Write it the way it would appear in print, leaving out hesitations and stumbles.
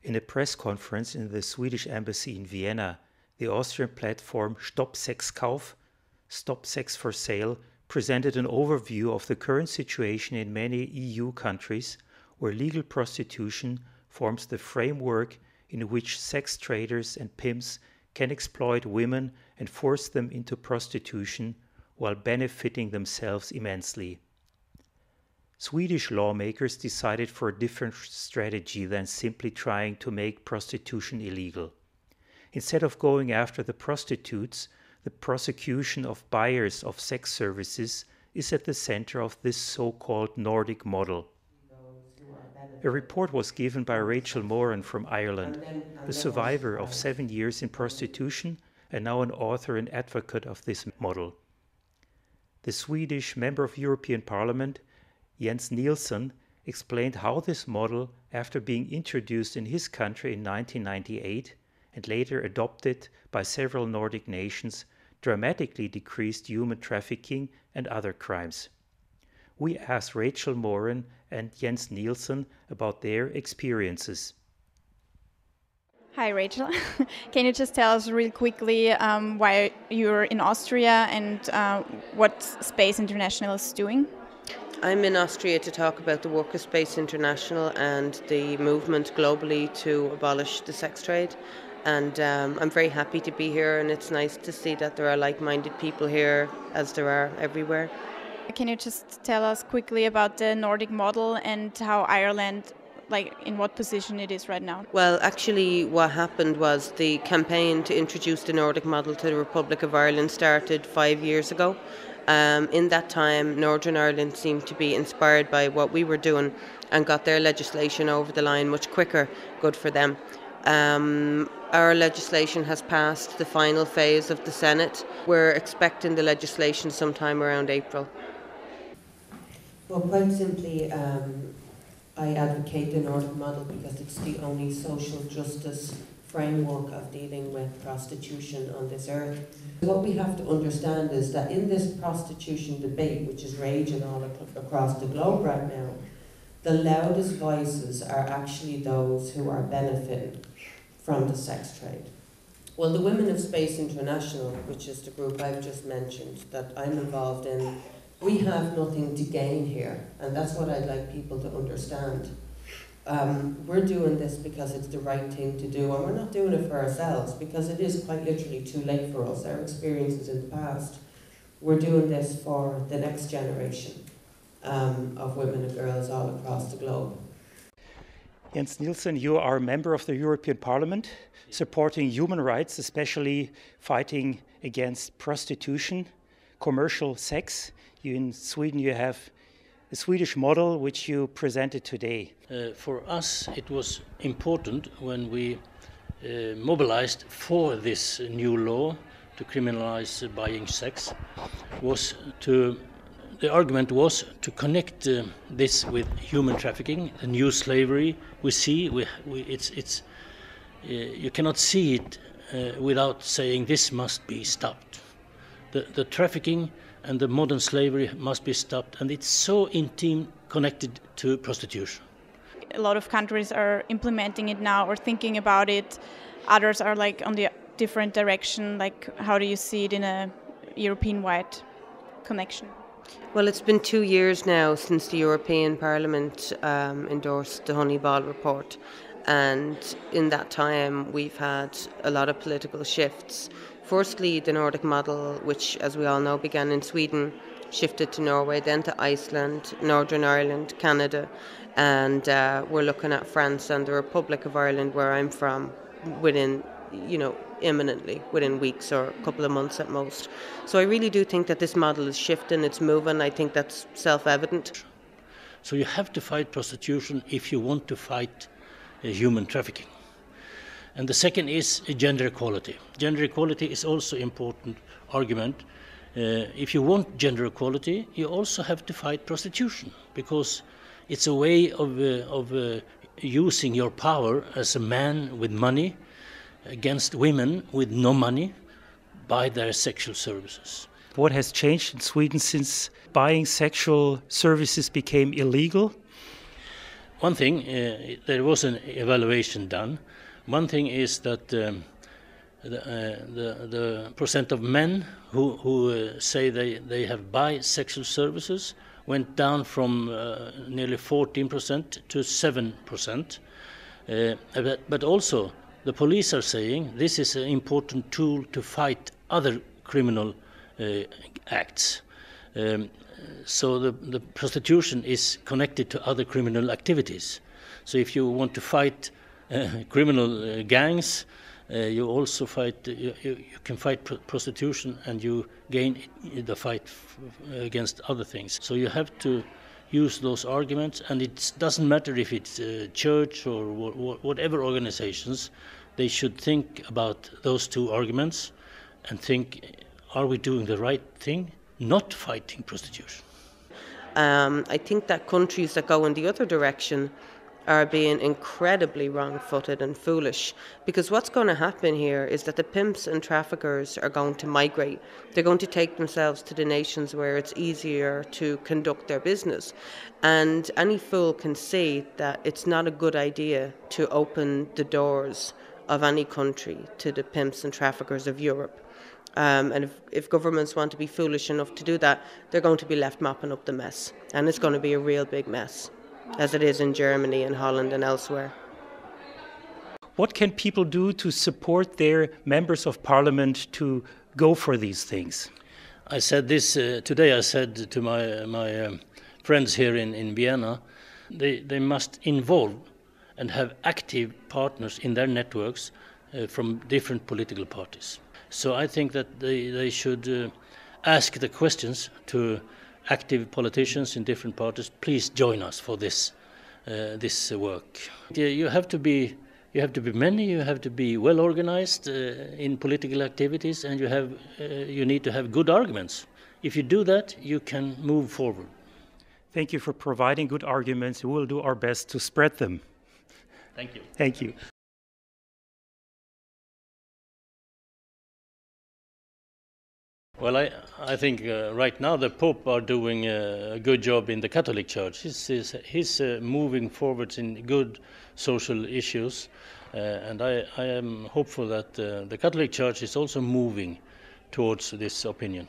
In a press conference in the Swedish Embassy in Vienna, the Austrian platform STOPP SEXKAUF, Stop Sex for Sale, presented an overview of the current situation in many EU countries where legal prostitution forms the framework in which sex traders and pimps can exploit women and force them into prostitution while benefiting themselves immensely. Swedish lawmakers decided for a different strategy than simply trying to make prostitution illegal. Instead of going after the prostitutes, the prosecution of buyers of sex services is at the center of this so-called Nordic model. A report was given by Rachel Moran from Ireland, a survivor of 7 years in prostitution and now an author and advocate of this model. The Swedish Member of European Parliament, Nilsson, explained how this model, after being introduced in his country in 1998 and later adopted by several Nordic nations, dramatically decreased human trafficking and other crimes. We asked Rachel Moran and Nilsson about their experiences. Hi Rachel, can you just tell us really quickly why you're in Austria and what Space International is doing? I'm in Austria to talk about the work of Space International and the movement globally to abolish the sex trade. And I'm very happy to be here, and it's nice to see that there are like-minded people here, as there are everywhere. Can you just tell us quickly about the Nordic model and how Ireland, in what position it is right now? Well, actually what happened was the campaign to introduce the Nordic model to the Republic of Ireland started 5 years ago. In that time, Northern Ireland seemed to be inspired by what we were doing and got their legislation over the line much quicker. Good for them. Our legislation has passed the final phase of the Senate. We're expecting the legislation sometime around April. Well, quite simply, I advocate the Nordic model because it's the only social justice framework of dealing with prostitution on this earth. What we have to understand is that in this prostitution debate, which is raging all across the globe right now, the loudest voices are actually those who are benefiting from the sex trade. Well, the Women of Space International, which is the group I've just mentioned that I'm involved in, we have nothing to gain here, and that's what I'd like people to understand. We're doing this because it's the right thing to do, and we're not doing it for ourselves because it is quite literally too late for us. Our experiences in the past, we're doing this for the next generation of women and girls all across the globe. Nilsson, you are a member of the European Parliament, supporting human rights, especially fighting against prostitution, commercial sex. In Sweden you have the Swedish model, which you presented today. For us, it was important when we mobilized for this new law to criminalize buying sex. The argument was to connect this with human trafficking, the new slavery we see. You cannot see it without saying this must be stopped. The trafficking and the modern slavery must be stopped, and it's so intimate connected to prostitution. A lot of countries are implementing it now or thinking about it. Others are on the different direction. How do you see it in a European-wide connection? Well, it's been 2 years now since the European Parliament endorsed the Honeyball report, and in that time we've had a lot of political shifts. Firstly, the Nordic model, which, as we all know, began in Sweden, shifted to Norway, then to Iceland, Northern Ireland, Canada, and we're looking at France and the Republic of Ireland, where I'm from, imminently, within weeks or a couple of months at most. So I really do think that this model is shifting, it's moving. I think that's self-evident. So you have to fight prostitution if you want to fight human trafficking. And the second is gender equality. Gender equality is also an important argument. If you want gender equality, you also have to fight prostitution, because it's a way of using your power as a man with money against women with no money by their sexual services. What has changed in Sweden since buying sexual services became illegal? one thing, there was an evaluation done. One thing is that the percent of men who say they have bisexual services went down from nearly 14% to 7%. But also, the police are saying this is an important tool to fight other criminal acts. So the prostitution is connected to other criminal activities. So if you want to fight criminal gangs, you also fight. You can fight prostitution, and you gain the fight against other things. So you have to use those arguments, and it doesn't matter if it's church or whatever organizations. They should think about those two arguments and think: are we doing the right thing? Not fighting prostitution. I think that countries that go in the other direction are being incredibly wrong-footed and foolish, because what's going to happen here is that the pimps and traffickers are going to migrate. They're going to take themselves to the nations where it's easier to conduct their business, and any fool can see that it's not a good idea to open the doors of any country to the pimps and traffickers of Europe. And if governments want to be foolish enough to do that, they're going to be left mopping up the mess, and it's going to be a real big mess, as it is in Germany and Holland and elsewhere. What can people do to support their members of parliament to go for these things? I said this today. I said to my friends here in Vienna, they must involve and have active partners in their networks from different political parties. So I think that they should ask the questions to active politicians in different parties. Please join us for this work. You have to be many. You have to be well organized in political activities, and you need to have good arguments. If you do that, you can move forward. Thank you for providing good arguments. We will do our best to spread them. Thank you. Thank you. Well, I think right now the Pope are doing a good job in the Catholic Church. He's moving forward in good social issues, and I am hopeful that the Catholic Church is also moving towards this opinion.